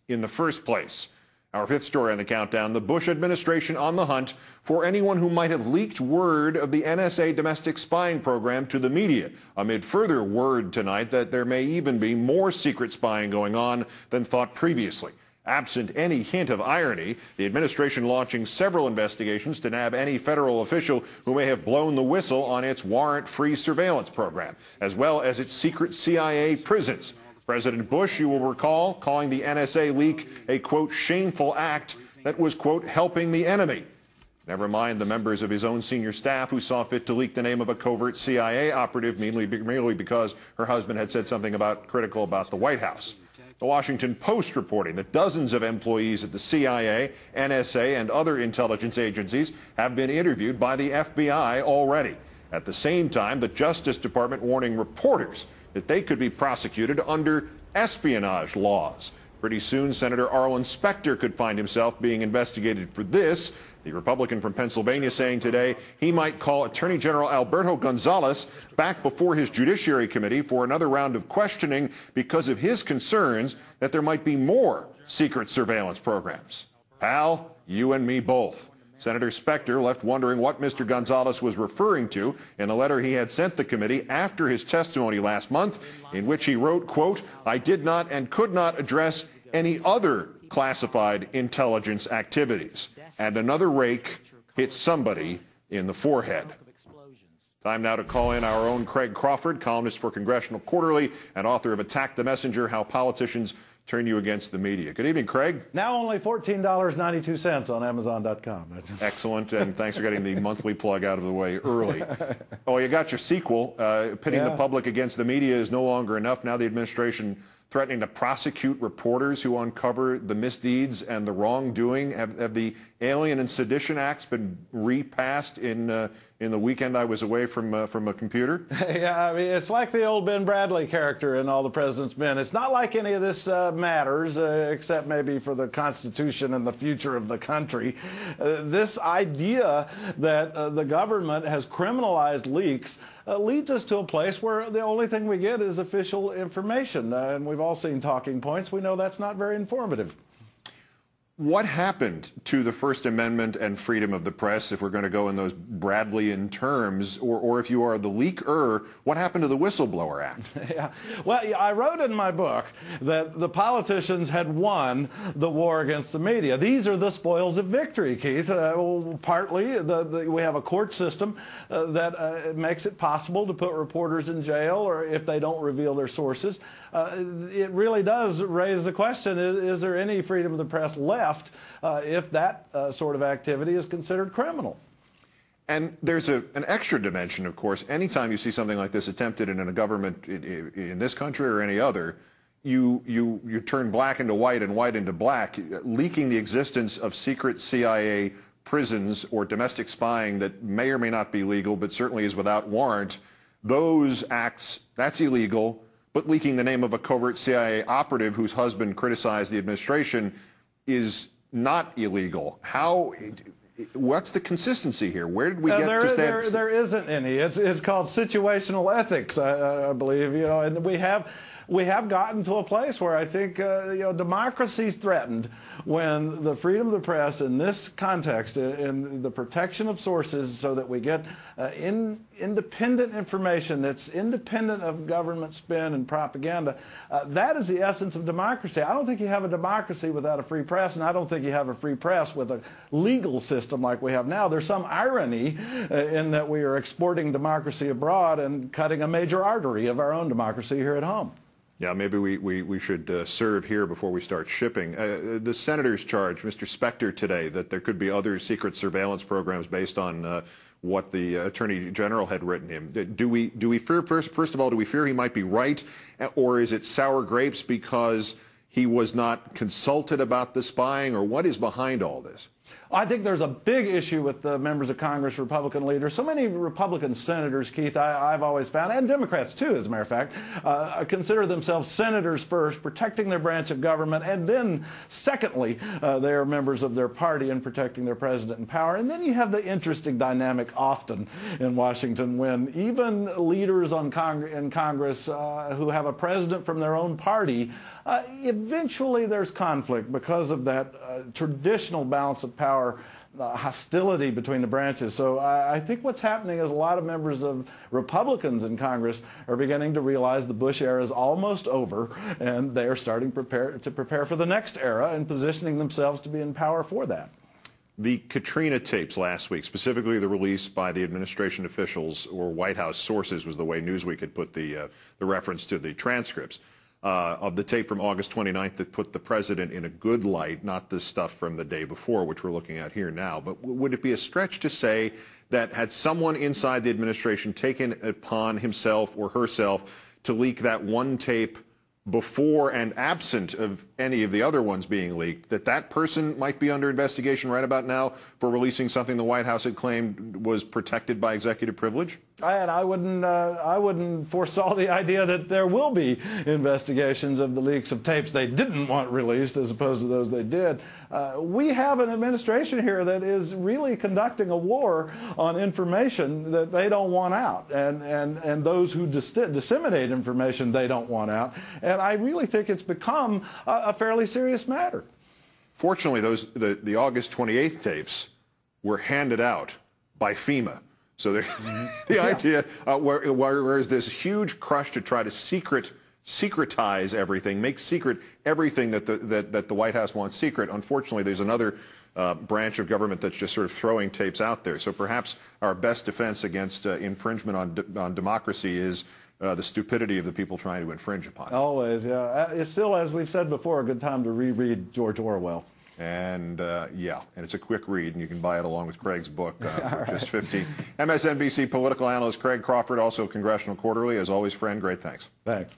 in the first place. Our fifth story on the countdown, the Bush administration on the hunt for anyone who might have leaked word of the NSA domestic spying program to the media, amid further word tonight that there may even be more secret spying going on than thought previously. Absent any hint of irony, the administration launching several investigations to nab any federal official who may have blown the whistle on its warrant-free surveillance program, as well as its secret CIA prisons. President Bush, you will recall, calling the NSA leak a, quote, shameful act that was, quote, helping the enemy. Never mind the members of his own senior staff who saw fit to leak the name of a covert CIA operative merely because her husband had said something critical about the White House. The Washington Post reporting that dozens of employees at the CIA, NSA, and other intelligence agencies have been interviewed by the FBI already. At the same time, the Justice Department warning reporters that they could be prosecuted under espionage laws. Pretty soon, Senator Arlen Specter could find himself being investigated for this. The Republican from Pennsylvania saying today he might call Attorney General Alberto Gonzales back before his Judiciary Committee for another round of questioning because of his concerns that there might be more secret surveillance programs. Pal, you and me both. Senator Specter left wondering what Mr. Gonzales was referring to in a letter he had sent the committee after his testimony last month, in which he wrote, quote, I did not and could not address any other classified intelligence activities. And another rake hit somebody in the forehead. Time now to call in our own Craig Crawford, columnist for Congressional Quarterly and author of Attack the Messenger, How Politicians Turn You Against the Media. Good evening, Craig. Now only $14.92 on Amazon.com. Excellent, and thanks for getting the monthly plug out of the way early. Oh, you got your sequel. Pitting the public against the media is no longer enough. Now the administration threatening to prosecute reporters who uncover the misdeeds and the wrongdoing. Have the Alien and Sedition Acts been repassed in the weekend I was away from a computer? Yeah, I mean, it's like the old Ben Bradley character in All the President's Men. It's not like any of this matters, except maybe for the Constitution and the future of the country. This idea that the government has criminalized leaks leads us to a place where the only thing we get is official information. And we've all seen talking points. We know that's not very informative. What happened to the First Amendment and freedom of the press, if we're going to go in those Bradleyan terms, or if you are the leaker, what happened to the Whistleblower Act? Yeah. Well, I wrote in my book that the politicians had won the war against the media. These are the spoils of victory, Keith. Partly, we have a court system that makes it possible to put reporters in jail or if they don't reveal their sources. It really does raise the question, is there any freedom of the press left if that sort of activity is considered criminal? And there's an extra dimension, of course. Anytime you see something like this attempted in a government in this country or any other, you turn black into white and white into black. Leaking the existence of secret CIA prisons or domestic spying that may or may not be legal, but certainly is without warrant, those acts, that's illegal. But leaking the name of a covert CIA operative whose husband criticized the administration is not illegal. What's the consistency here? Where did we get to that? There isn't any. It's called situational ethics, I believe. You know, and we have gotten to a place where I think democracy's threatened when the freedom of the press in this context, in the protection of sources, so that we get independent information that's independent of government spin and propaganda. That is the essence of democracy. I don't think you have a democracy without a free press, and I don't think you have a free press with a legal system like we have now. There's some irony in that we are exporting democracy abroad and cutting a major artery of our own democracy here at home. Yeah, maybe we should serve here before we start shipping. The senator's charge, Mr. Specter, today, that there could be other secret surveillance programs based on what the Attorney General had written him. Do we fear, first of all, do we fear he might be right, or is it sour grapes because he was not consulted about the spying, or what is behind all this? I think there's a big issue with the members of Congress, Republican leaders. So many Republican senators, Keith, I've always found, and Democrats too, as a matter of fact, consider themselves senators first, protecting their branch of government, and then, secondly, they are members of their party and protecting their president in power. And then you have the interesting dynamic often in Washington when even leaders in Congress who have a president from their own party, eventually there's conflict because of that traditional balance of power, hostility between the branches. So I think what's happening is a lot of members of Republicans in Congress are beginning to realize the Bush era is almost over, and they are starting to prepare for the next era and positioning themselves to be in power for that. The Katrina tapes last week, specifically the release by the administration officials or White House sources was the way Newsweek had put the reference to the transcripts. Of the tape from August 29th that put the president in a good light, not the stuff from the day before, which we're looking at here now. But would it be a stretch to say that had someone inside the administration taken it upon himself or herself to leak that one tape before and absent of any of the other ones being leaked, that person might be under investigation right about now for releasing something the White House had claimed was protected by executive privilege? And I wouldn't forestall the idea that there will be investigations of the leaks of tapes they didn't want released as opposed to those they did. We have an administration here that is really conducting a war on information that they don't want out, and those who disseminate information they don't want out. And I really think it's become a fairly serious matter. Fortunately, the August 28th tapes were handed out by FEMA. So the idea, whereas this huge crush to try to secretize everything, make secret everything that the White House wants secret, unfortunately, there's another branch of government that's just sort of throwing tapes out there. So perhaps our best defense against infringement on democracy is the stupidity of the people trying to infringe upon it. Always, yeah. It's still, as we've said before, a good time to reread George Orwell. And yeah, and it's a quick read, and you can buy it along with Craig's book for just $50. MSNBC political analyst Craig Crawford, also Congressional Quarterly. As always, friend, great thanks. Thanks.